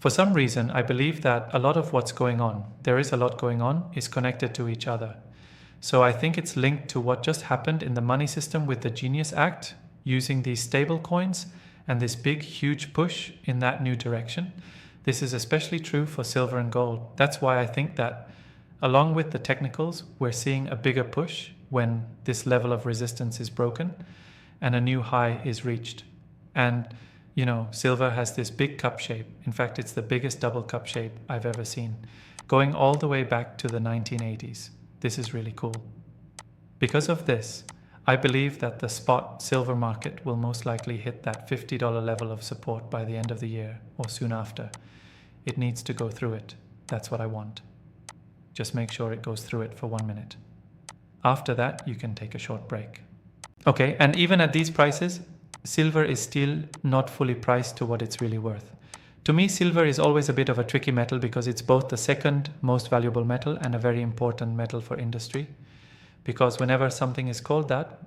For some reason, I believe that a lot of what's going on, there is a lot going on, is connected to each other. So I think it's linked to what just happened in the money system with the Genius Act, using these stable coins and this big, huge push in that new direction. This is especially true for silver and gold. That's why I think that along with the technicals, we're seeing a bigger push when this level of resistance is broken and a new high is reached. And silver has this big cup shape. In fact, it's the biggest double cup shape I've ever seen, going all the way back to the 1980s. This is really cool. Because of this, I believe that the spot silver market will most likely hit that $50 level of support by the end of the year or soon after. It needs to go through it. That's what I want. Just make sure it goes through it for 1 minute. After that, you can take a short break. Okay, and even at these prices, silver is still not fully priced to what it's really worth. To me, silver is always a bit of a tricky metal because it's both the second most valuable metal and a very important metal for industry. Because whenever something is called that,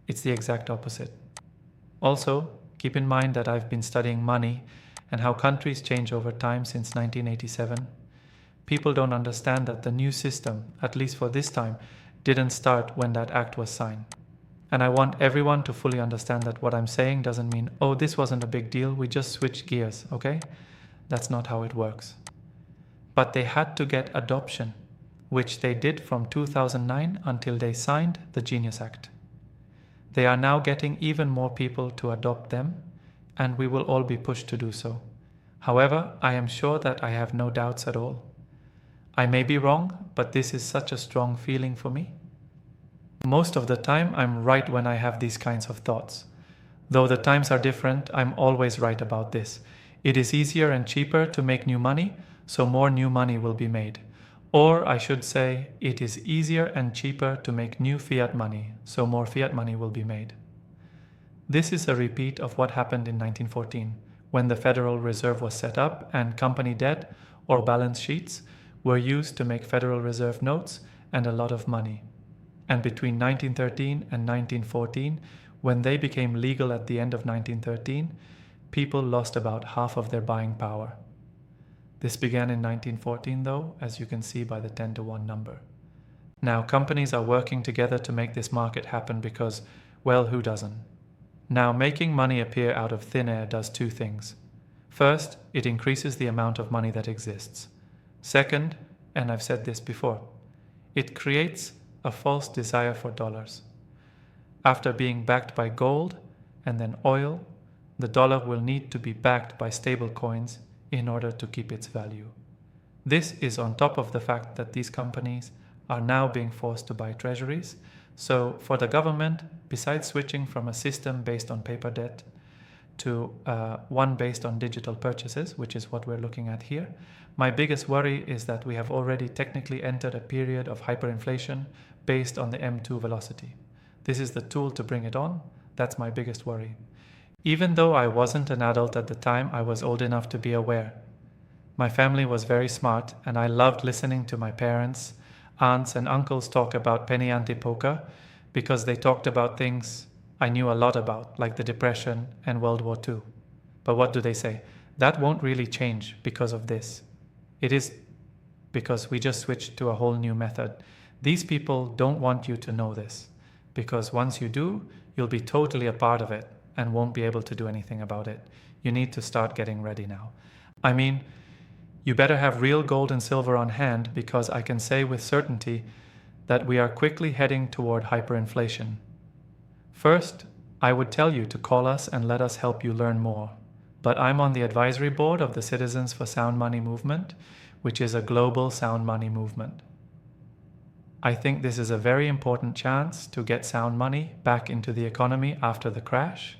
it's the exact opposite. Also, keep in mind that I've been studying money and how countries change over time since 1987. People don't understand that the new system, at least for this time, didn't start when that act was signed. And I want everyone to fully understand that what I'm saying doesn't mean, oh, this wasn't a big deal, we just switched gears, okay? That's not how it works. But they had to get adoption, which they did from 2009 until they signed the Genius Act. They are now getting even more people to adopt them, and we will all be pushed to do so. However, I am sure that I have no doubts at all. I may be wrong, but this is such a strong feeling for me. Most of the time, I'm right when I have these kinds of thoughts. Though the times are different, I'm always right about this. It is easier and cheaper to make new money, so more new money will be made. Or I should say, it is easier and cheaper to make new fiat money, so more fiat money will be made. This is a repeat of what happened in 1914, when the Federal Reserve was set up and company debt or balance sheets were used to make Federal Reserve notes and a lot of money. And between 1913 and 1914, when they became legal at the end of 1913, people lost about half of their buying power. This began in 1914 though, as you can see by the 10-to-1 number. Now companies are working together to make this market happen because, well, who doesn't? Now making money appear out of thin air does two things. First, it increases the amount of money that exists. Second, and I've said this before, it creates a false desire for dollars. After being backed by gold and then oil, the dollar will need to be backed by stable coins in order to keep its value. This is on top of the fact that these companies are now being forced to buy treasuries. So for the government, besides switching from a system based on paper debt to one based on digital purchases, which is what we're looking at here, my biggest worry is that we have already technically entered a period of hyperinflation based on the M2 velocity. This is the tool to bring it on. That's my biggest worry. Even though I wasn't an adult at the time, I was old enough to be aware. My family was very smart, and I loved listening to my parents, aunts, and uncles talk about penny ante poker because they talked about things I knew a lot about, like the Depression and World War II. But what do they say? That won't really change because of this. It is because we just switched to a whole new method. These people don't want you to know this, because once you do, you'll be totally a part of it and won't be able to do anything about it. You need to start getting ready now. I mean, you better have real gold and silver on hand, because I can say with certainty that we are quickly heading toward hyperinflation. First, I would tell you to call us and let us help you learn more. But I'm on the advisory board of the Citizens for Sound Money movement, which is a global sound money movement. I think this is a very important chance to get sound money back into the economy after the crash.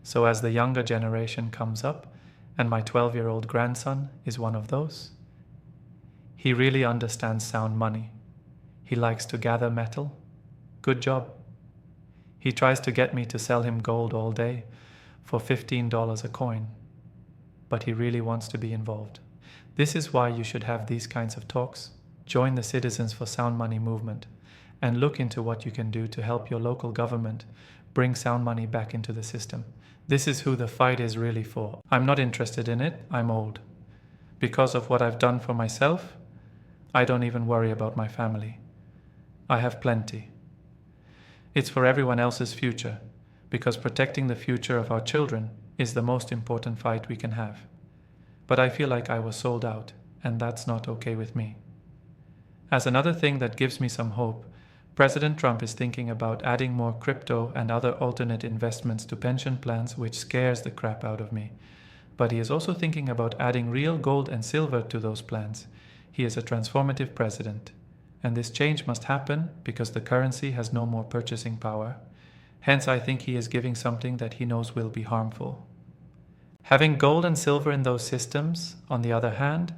So as the younger generation comes up, and my 12-year-old grandson is one of those, he really understands sound money. He likes to gather metal. Good job. He tries to get me to sell him gold all day for $15 a coin, but he really wants to be involved. This is why you should have these kinds of talks. Join the Citizens for Sound Money movement and look into what you can do to help your local government bring sound money back into the system. This is who the fight is really for. I'm not interested in it. I'm old. Because of what I've done for myself, I don't even worry about my family. I have plenty. It's for everyone else's future, because protecting the future of our children is the most important fight we can have. But I feel like I was sold out, and that's not okay with me. As another thing that gives me some hope, President Trump is thinking about adding more crypto and other alternate investments to pension plans, which scares the crap out of me. But he is also thinking about adding real gold and silver to those plans. He is a transformative president. And this change must happen because the currency has no more purchasing power. Hence, I think he is giving something that he knows will be harmful. Having gold and silver in those systems, on the other hand,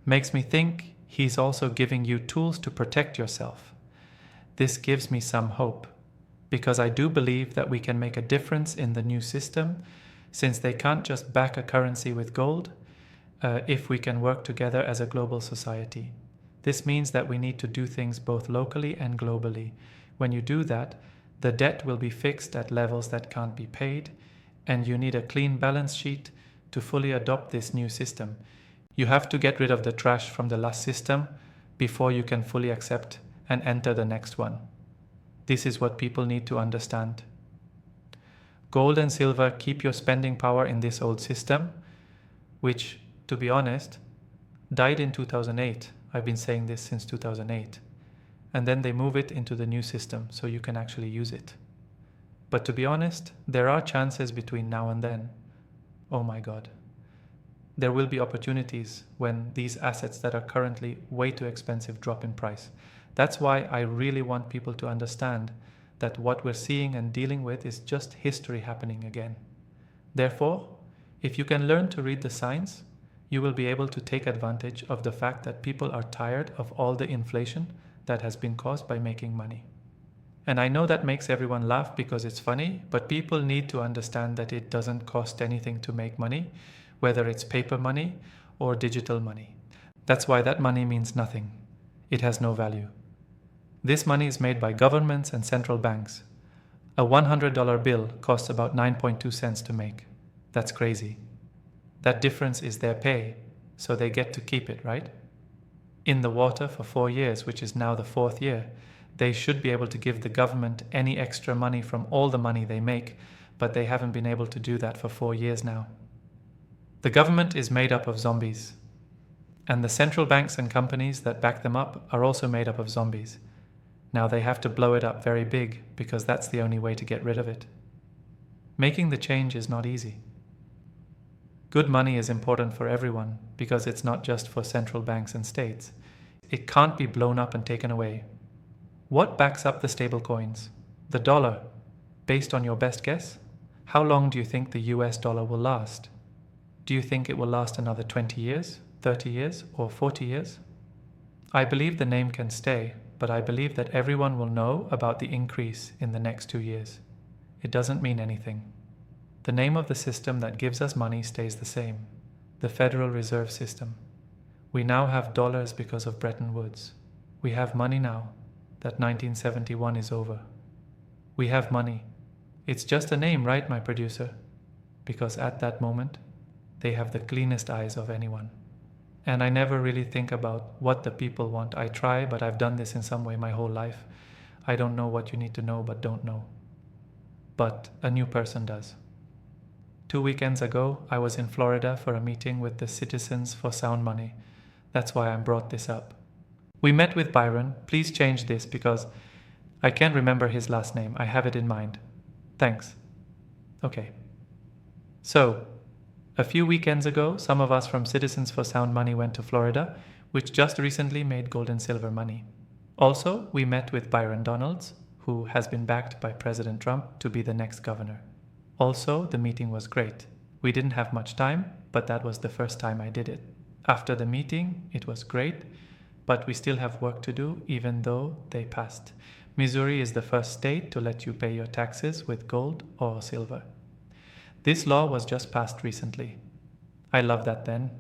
makes me think he's also giving you tools to protect yourself. This gives me some hope, because I do believe that we can make a difference in the new system, since they can't just back a currency with gold, if we can work together as a global society. This means that we need to do things both locally and globally. When you do that, the debt will be fixed at levels that can't be paid, and you need a clean balance sheet to fully adopt this new system. You have to get rid of the trash from the last system before you can fully accept and enter the next one. This is what people need to understand. Gold and silver keep your spending power in this old system, which, to be honest, died in 2008. I've been saying this since 2008. And then they move it into the new system so you can actually use it. But to be honest, there are chances between now and then. Oh my God. There will be opportunities when these assets that are currently way too expensive drop in price. That's why I really want people to understand that what we're seeing and dealing with is just history happening again. Therefore, if you can learn to read the signs, you will be able to take advantage of the fact that people are tired of all the inflation that has been caused by making money. And I know that makes everyone laugh because it's funny, but people need to understand that it doesn't cost anything to make money, whether it's paper money or digital money. That's why that money means nothing. It has no value. This money is made by governments and central banks. A $100 bill costs about 9.2 cents to make. That's crazy. That difference is their pay, so they get to keep it, right? In the water for 4 years, which is now the 4th year, they should be able to give the government any extra money from all the money they make, but they haven't been able to do that for 4 years now. The government is made up of zombies, and the central banks and companies that back them up are also made up of zombies. Now they have to blow it up very big because that's the only way to get rid of it. Making the change is not easy. Good money is important for everyone because it's not just for central banks and states. It can't be blown up and taken away. What backs up the stable coins? The dollar. Based on your best guess, how long do you think the US dollar will last? Do you think it will last another 20 years, 30 years, or 40 years? I believe the name can stay, but I believe that everyone will know about the increase in the next 2 years. It doesn't mean anything. The name of the system that gives us money stays the same, the Federal Reserve System. We now have dollars because of Bretton Woods. We have money now that 1971 is over. We have money. It's just a name, right, my producer? Because at that moment, they have the cleanest eyes of anyone. And I never really think about what the people want. I try, but I've done this in some way my whole life. I don't know what you need to know, but don't know. But a new person does. 2 weekends ago, I was in Florida for a meeting with the Citizens for Sound Money. That's why I brought this up. We met with Byron. Please change this because I can't remember his last name. I have it in mind. Thanks. Okay. So, a few weekends ago, some of us from Citizens for Sound Money went to Florida, which just recently made gold and silver money. Also, we met with Byron Donalds, who has been backed by President Trump to be the next governor. Also, the meeting was great. We didn't have much time, but that was the first time I did it. After the meeting, it was great, but we still have work to do even though they passed. Missouri is the first state to let you pay your taxes with gold or silver. This law was just passed recently. I love that then.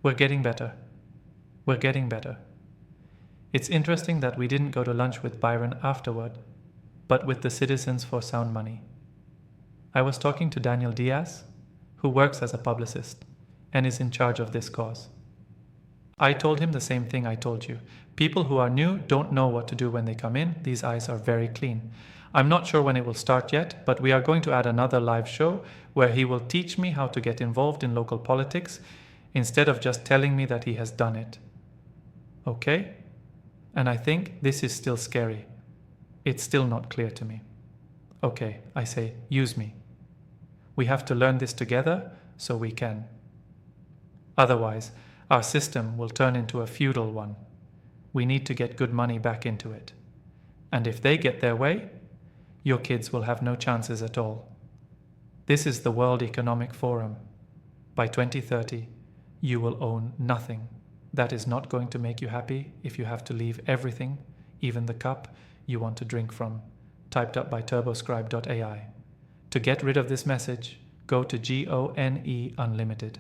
We're getting better. We're getting better. It's interesting that we didn't go to lunch with Byron afterward, but with the Citizens for Sound Money. I was talking to Daniel Diaz, who works as a publicist and is in charge of this cause. I told him the same thing I told you. People who are new don't know what to do when they come in. These eyes are very clean. I'm not sure when it will start yet, but we are going to add another live show where he will teach me how to get involved in local politics instead of just telling me that he has done it. Okay? And I think this is still scary. It's still not clear to me. Okay, I say, use me. We have to learn this together so we can. Otherwise, our system will turn into a feudal one. We need to get good money back into it. And if they get their way, your kids will have no chances at all. This is the World Economic Forum. By 2030, you will own nothing. That is not going to make you happy if you have to leave everything, even the cup you want to drink from. Typed up by turboscribe.ai. To get rid of this message, go to GONE Unlimited.